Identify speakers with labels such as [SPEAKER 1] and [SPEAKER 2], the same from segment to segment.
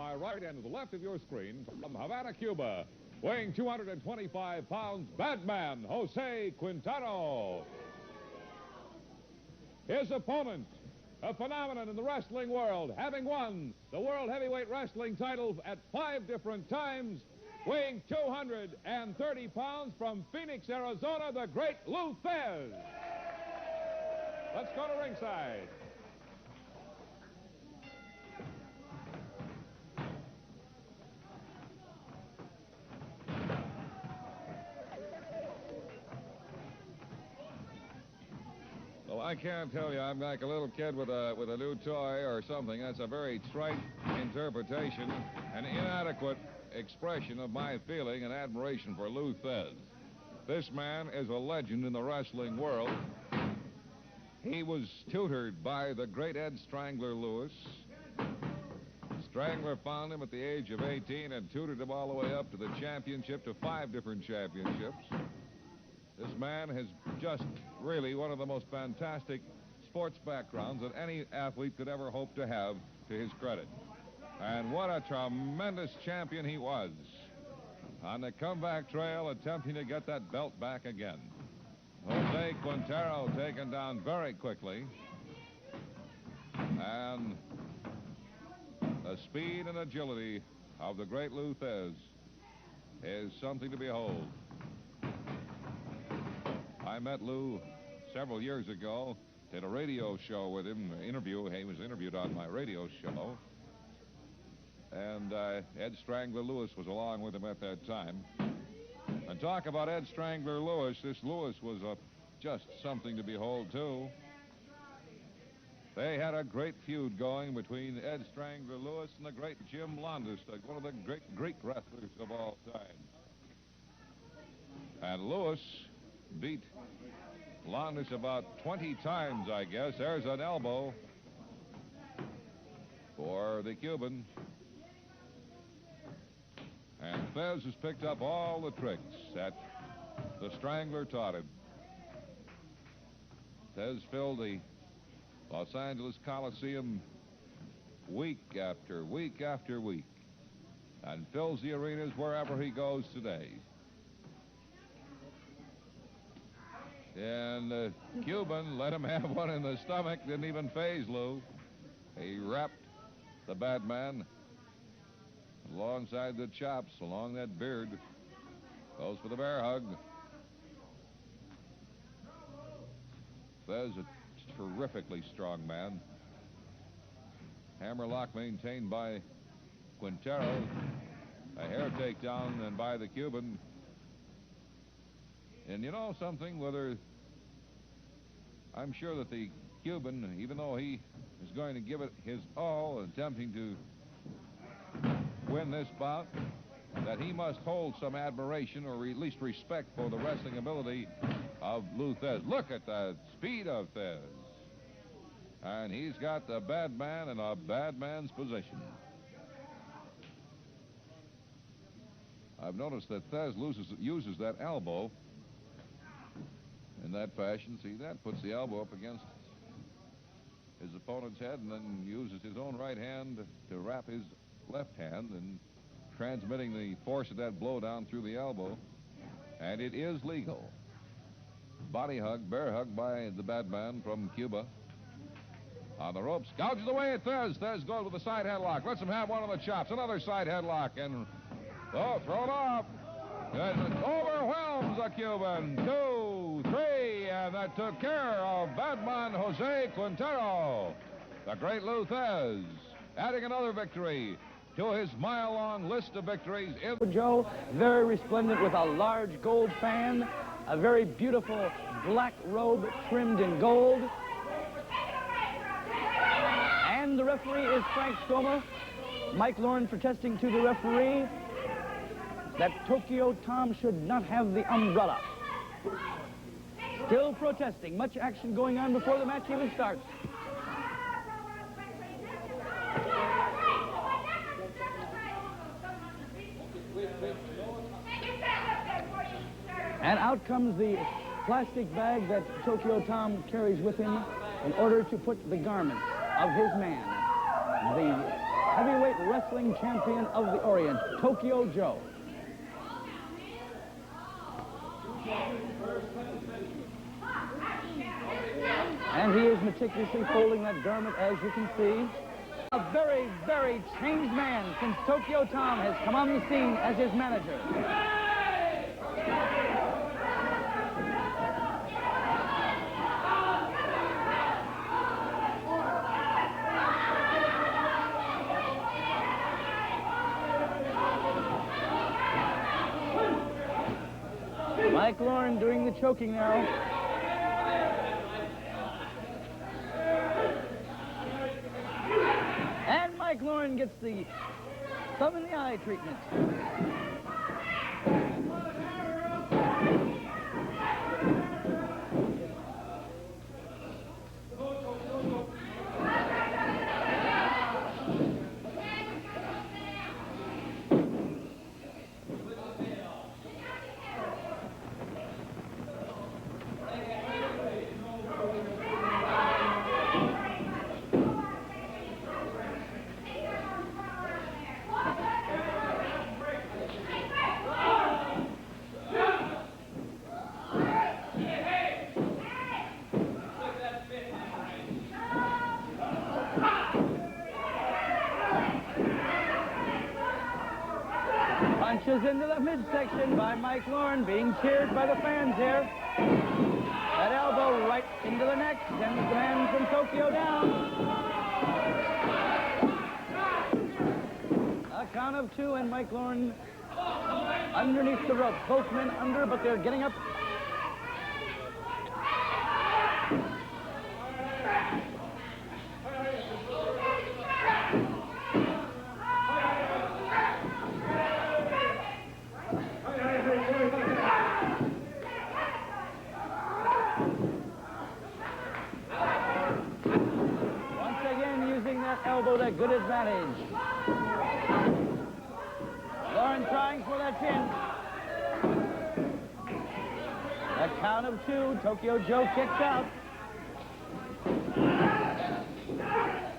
[SPEAKER 1] my right and to the left of your screen, from Havana, Cuba, weighing 225 pounds, Badman Jose Quintero. His opponent, a phenomenon in the wrestling world, having won the World Heavyweight Wrestling title at 5 different times, weighing 230 pounds, from Phoenix, Arizona, the great Lou Thesz. Let's go to ringside.
[SPEAKER 2] Well, I can't tell you. I'm like a little kid with a new toy or something. That's a very trite interpretation, an inadequate expression of my feeling and admiration for Lou Thesz. This man is a legend in the wrestling world. He was tutored by the great Ed Strangler Lewis. Strangler found him at the age of 18 and tutored him all the way up to the championship, to 5 different championships. This man has just really one of the most fantastic sports backgrounds that any athlete could ever hope to have, to his credit. And what a tremendous champion he was. On the comeback trail, attempting to get that belt back again. Jose Quintero taken down very quickly. And the speed and agility of the great Lou Thesz is something to behold. I met Lou several years ago, did a radio show with him, He was interviewed on my radio show. And Ed Strangler Lewis was along with him at that time. And talk about Ed Strangler Lewis, this Lewis was just something to behold, too. They had a great feud going between Ed Strangler Lewis and the great Jim Londos, one of the great Greek wrestlers of all time. And Lewis beat Londos about 20 times, I guess. There's an elbow for the Cuban. And Thesz has picked up all the tricks that the Strangler taught him. Thesz filled the Los Angeles Coliseum week after week after week, and fills the arenas wherever he goes today. And the Cuban let him have one in the stomach, didn't even faze Lou. He wrapped the Badman alongside the chops, along that beard. Goes for the bear hug. Thesz, a terrifically strong man. Hammerlock maintained by Quintero. A hair takedown and by the Cuban. And you know something, I'm sure that the Cuban, even though he is going to give it his all, attempting to win this bout, that he must hold some admiration or at least respect for the wrestling ability of Lou Thesz. Look at the speed of Thesz. And he's got the Badman in a bad man's position. I've noticed that Thesz uses that elbow in that fashion. See that? Puts the elbow up against his opponent's head and then uses his own right hand to wrap his left hand, and transmitting the force of that blow down through the elbow. And it is legal. Body hug, bear hug by the Badman from Cuba. On the ropes, gouges away at Thesz. Thesz goes with the side headlock. Lets him have one of the chops. Another side headlock, and thrown off. It overwhelms the Cuban. 2, 3, and that took care of Badman Jose Quintero. The great Lou Thesz adding another victory to his mile-long list of victories.
[SPEAKER 3] Joe, very resplendent with a large gold fan, a very beautiful black robe trimmed in gold. And the referee is Frank Stoma. Mike Lauren protesting to the referee that Tokyo Tom should not have the umbrella. Still protesting. Much action going on before the match even starts. And out comes the plastic bag that Tokyo Tom carries with him in order to put the garments of his man. The heavyweight wrestling champion of the Orient, Tokyo Joe. And he is meticulously folding that garment, as you can see. A very, very changed man since Tokyo Tom has come on the scene as his manager. Mike Lauren doing the choking now. And Mike Lauren gets the thumb in the eye treatment. Punches into the midsection by Mike Lauren, being cheered by the fans here. That elbow right into the neck sends the man from Tokyo down. A count of 2, and Mike Lauren underneath the rope. Both men under, but they're getting up. Elbow to good advantage. Lauren trying for that pin. A count of 2. Tokyo Joe kicks out.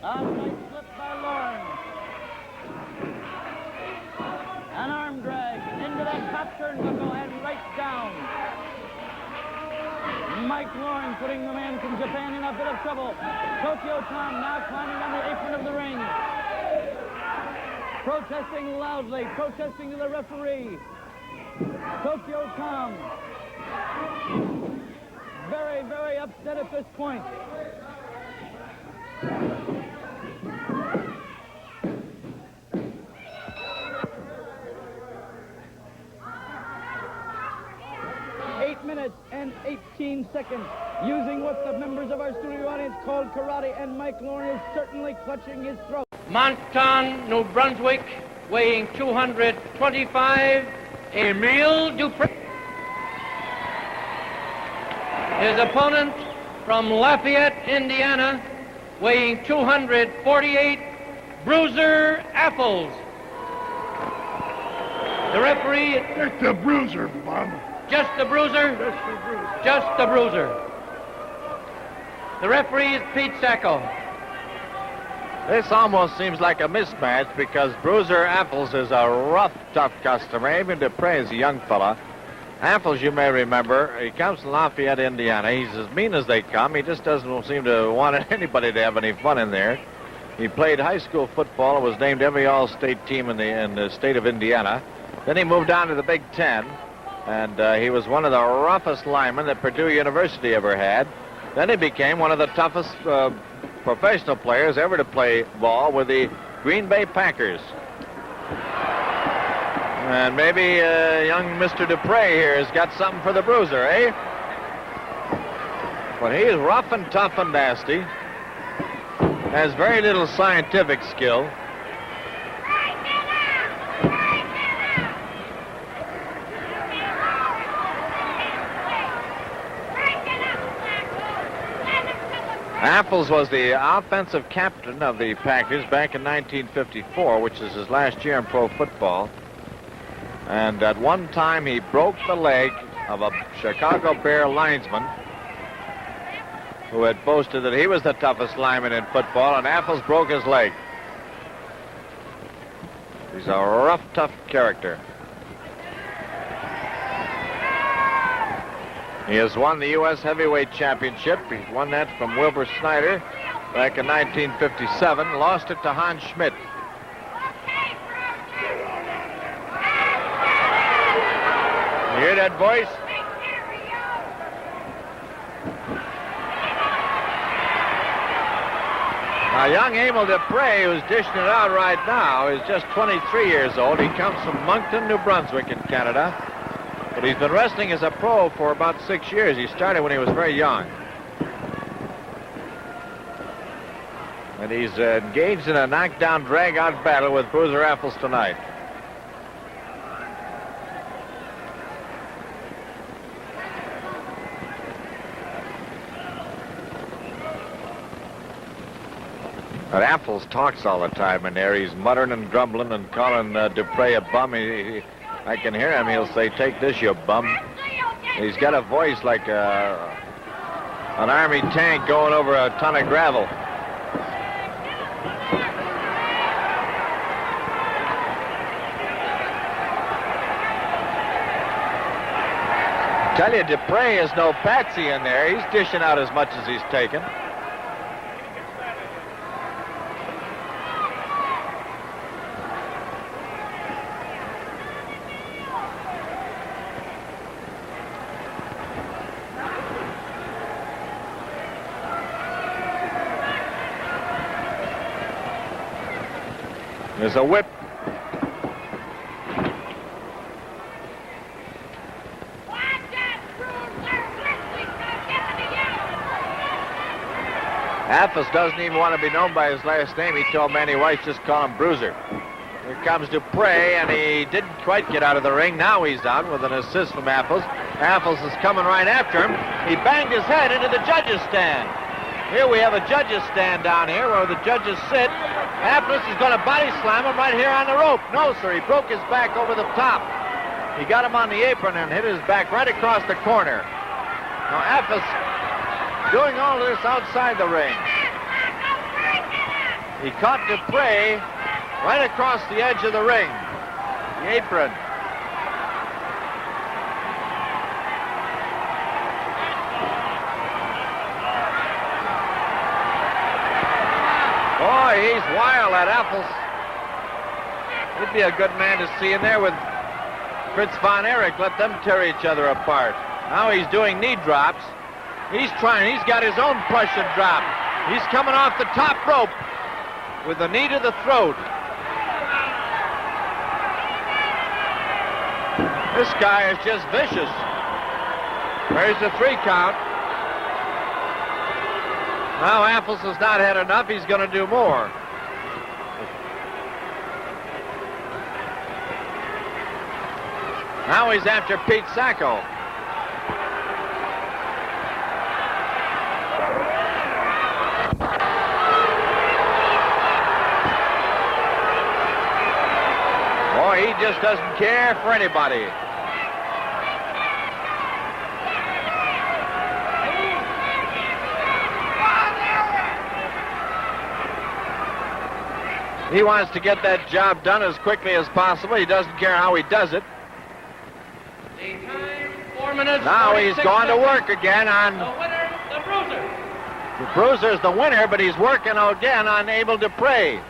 [SPEAKER 3] A nice flip by Lauren. An arm drag into that top turnbuckle and right down. Mike Lauren putting the man from Japan in a bit of trouble. Tokyo Tom now climbing on the apron of the ring. Protesting loudly, protesting to the referee. Tokyo Tom very, very upset at this point. Minutes and 18 seconds, using what the members of our studio audience called karate, and Mike Lauren is certainly clutching his throat.
[SPEAKER 4] Monton, New Brunswick, weighing 225, Emile Dupree. His opponent from Lafayette, Indiana, weighing 248, Bruiser Apples. The referee...
[SPEAKER 5] It's the Bruiser, Bob.
[SPEAKER 4] Just the Bruiser?
[SPEAKER 5] Just the Bruiser.
[SPEAKER 4] Just the Bruiser. The referee is Pete Sacco.
[SPEAKER 6] This almost seems like a mismatch because Bruiser Apples is a rough, tough customer. Even Dupree is a young fella. Apples, you may remember, he comes from Lafayette, Indiana. He's as mean as they come. He just doesn't seem to want anybody to have any fun in there. He played high school football and was named every all-state team in the state of Indiana. Then he moved on to the Big Ten. And he was one of the roughest linemen that Purdue University ever had. Then he became one of the toughest professional players ever to play ball with the Green Bay Packers. And maybe young Mr. Dupree here has got something for the Bruiser, eh? But he is rough and tough and nasty. Has very little scientific skill. Apples was the offensive captain of the Packers back in 1954, which is his last year in pro football. And at one time, he broke the leg of a Chicago Bear linesman who had boasted that he was the toughest lineman in football, and Apples broke his leg. He's a rough, tough character. He has won the U.S. Heavyweight Championship. He won that from Wilbur Snyder back in 1957. Lost it to Hans Schmidt. You hear that voice? Now, young Emil Dupre, who's dishing it out right now, is just 23 years old. He comes from Moncton, New Brunswick in Canada. But he's been wrestling as a pro for about 6 years. He started when he was very young. And he's engaged in a knockdown, drag-out battle with Bruiser Apples tonight. But Apples talks all the time in there. He's muttering and grumbling and calling Dupre a bum. I can hear him. He'll say, "Take this, you bum." He's got a voice like an army tank going over a ton of gravel. I tell you, Dupre is no patsy in there. He's dishing out as much as he's taken. There's a whip. Apples doesn't even want to be known by his last name. He told Manny Weiss, just call him Bruiser. Here comes Dupre, and he didn't quite get out of the ring. Now he's out with an assist from Apples. Apples is coming right after him. He banged his head into the judges' stand. Here we have a judges' stand down here where the judges sit. Apples is going to body slam him right here on the rope. No, sir, he broke his back over the top. He got him on the apron and hit his back right across the corner. Now, Apples doing all this outside the ring. He caught Dupre right across the edge of the ring, the apron. Boy, he's wild, that Apples. He'd be a good man to see in there with Fritz von Erich. Let them tear each other apart. Now he's doing knee drops. He's trying. He's got his own Prussian drop. He's coming off the top rope with a knee to the throat. This guy is just vicious. There's the 3 count. Now Apples has not had enough. He's going to do more. Now he's after Pete Sacco. Boy, he just doesn't care for anybody. He wants to get that job done as quickly as possible. He doesn't care how he does it. Now he's going to work again on...
[SPEAKER 4] The winner, the Bruiser.
[SPEAKER 6] The Bruiser's the winner, but he's working again on Emil Dupre.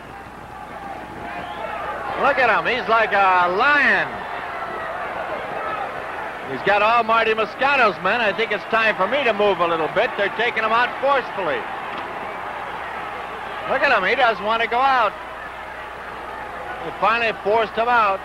[SPEAKER 6] Look at him. He's like a lion. He's got all Marty Moscato's men. I think it's time for me to move a little bit. They're taking him out forcefully. Look at him. He doesn't want to go out. They finally forced him out.